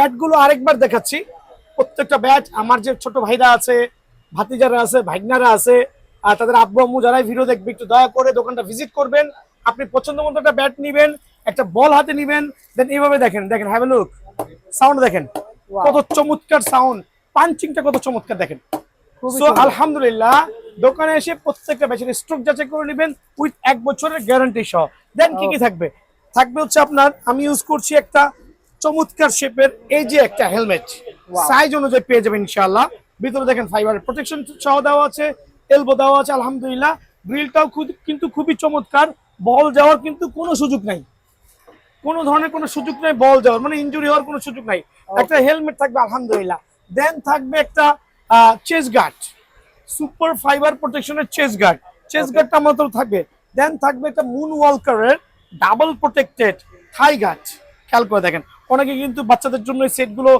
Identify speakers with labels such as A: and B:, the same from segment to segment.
A: ব্যাটগুলো আরেকবার দেখাচ্ছি। প্রত্যেকটা ব্যাট আমার যে ছোট ভাইরা আছে, ভাতিজারা আছে, ভাগনারা আছে, আর তাদের আব্বু আম্মু যারাই ভিডিও দেখবে একটু দয়া করে দোকানটা ভিজিট করবেন। আপনি পছন্দ মতো একটা ব্যাট নিবেন, একটা বল হাতে নিবেন, দেন এইভাবে দেখেন, হ্যাভ এ লুক, সাউন্ড দেখেন কত চমৎকার সাউন্ড, পাঞ্চিংটা কত চমৎকার দেখেন। সো আলহামদুলিল্লাহ, দোকানে এসে প্রত্যেকটা ব্যাচের স্ট্রোক যাচাই করে নেবেন উইথ 1 বছরের গ্যারান্টি সহ। দেন কি কি থাকবে? থাকবে হচ্ছে আপনার, আমি ইউজ করছি একটা চমৎকার শেপের এই যে একটা হেলমেট, সাইজ অনুযায়ী পেয়ে যাবেন ইনশাআল্লাহ। ভিতরে দেখেন ফাইবার প্রোটেকশন সহ দেওয়া আছে, এলবো দেওয়া আছে আলহামদুলিল্লাহ। গ্রিলটাও কিন্তু খুবই চমৎকার, বল যাওয়ার কিন্তু কোনো সুযোগ নাই, কোনো ধরনের কোনো সুযোগ নাই বল যাওয়ার, মানে ইনজুরি হওয়ার কোনো সুযোগ নাই। একটা হেলমেট থাকবে আলহামদুলিল্লাহ। দেন থাকবে একটা চেস্ট গার্ড, সুপার ফাইবার প্রোটেকশনের চেস্ট গার্ডটা আমাদের থাকবে। দেন থাকবে একটা মুন ওয়ালকারের ডাবল প্রোটেক্টেড থাই গার্ড। খেয়াল করে দেখেন, অনেকে কিন্তু বাচ্চাদের জন্য এই সেটগুলো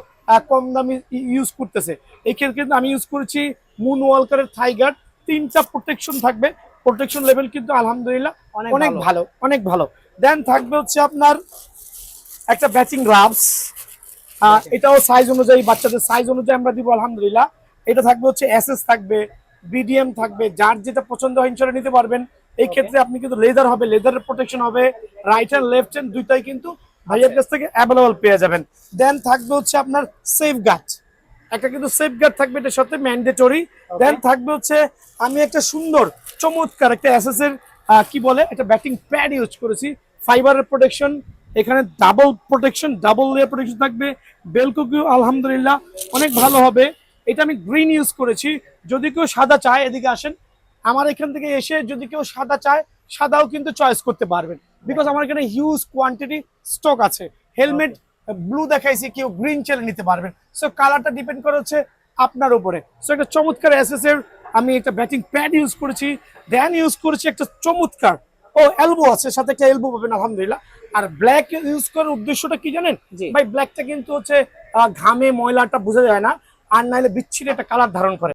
A: কম দামি ইউজ করতেছে, এই ক্ষেত্রে কিন্তু আমি ইউজ করেছি মুন ওয়ালকারের থাই গার্ড। 3টা প্রোটেকশন থাকবে, প্রোটেকশন লেভেল কিন্তু আলহামদুলিল্লাহ অনেক ভালো, অনেক ভালো। দেন থাকবে হচ্ছে আপনার একটা ব্যাটিং গ্লাভস, এটাও সাইজ অনুযায়ী, বাচ্চাদের সাইজ অনুযায়ী আমরা দিব আলহামদুলিল্লাহ। এটা থাকবে হচ্ছে এসএস থাকবে, বিডিএম থাকবে, যার যেটা পছন্দ হয় ইনশাআল্লাহ নিতে পারবেন। এই ক্ষেত্রে আপনি কিন্তু লেদার হবে, লেদারের প্রোটেকশন হবে, রাইট হ্যান্ড লেফট হ্যান্ড দুইটাই কিন্তু ভাইয়ের কাছ থেকে অ্যাভেলেবল পেয়ে যাবেন। দেন থাকবে হচ্ছে আপনার সেফ গার্ড, একটা কিন্তু সেফ গার্ড থাকবে এটার সাথে ম্যান্ডেটরি। দেন থাকবে হচ্ছে আমি একটা সুন্দর চমৎকার একটা এসএস এর কি বলে একটা ব্যাটিং প্যাড ইউজ করেছি, ফাইবারের প্রোটেকশন, এখানে double protection, double layer protection থাকবে। বেলকুকিও আলহামদুলিল্লাহ অনেক ভালো হবে। এটা আমি গ্রিন ইউজ করেছি, যদি কেউ সাদা চায় এদিকে আসেন, আমার এখান থেকে এসে যদি কেউ সাদা চায় সাদাও কিন্তু চয়েস করতে পারবেন, বিকজ আমার এখানে হিউজ কোয়ান্টিটি স্টক আছে। হেলমেট ব্লু দেখাইছি, কেউ গ্রিন চাইলে নিতে পারবেন। সো কালারটা ডিপেন্ড করে হচ্ছে আপনার উপরে। সো একটা চমৎকার এসএস এর আমি একটা ব্যাটিং প্যাড ইউজ করেছি। দেন ইউজ করেছি একটা চমৎকার এলবো আছে, সাথে একটা এলবো পাবেন আলহামদুলিল্লাহ। আর ব্ল্যাক ইউজ করার উদ্দেশ্যটা কি জানেন ভাই? ব্ল্যাকটা কিন্তু হচ্ছে ঘামে ময়লাটা বোঝা যায় না, আর নাইলে বিচ্ছিরি একটা কালার ধারণ করে।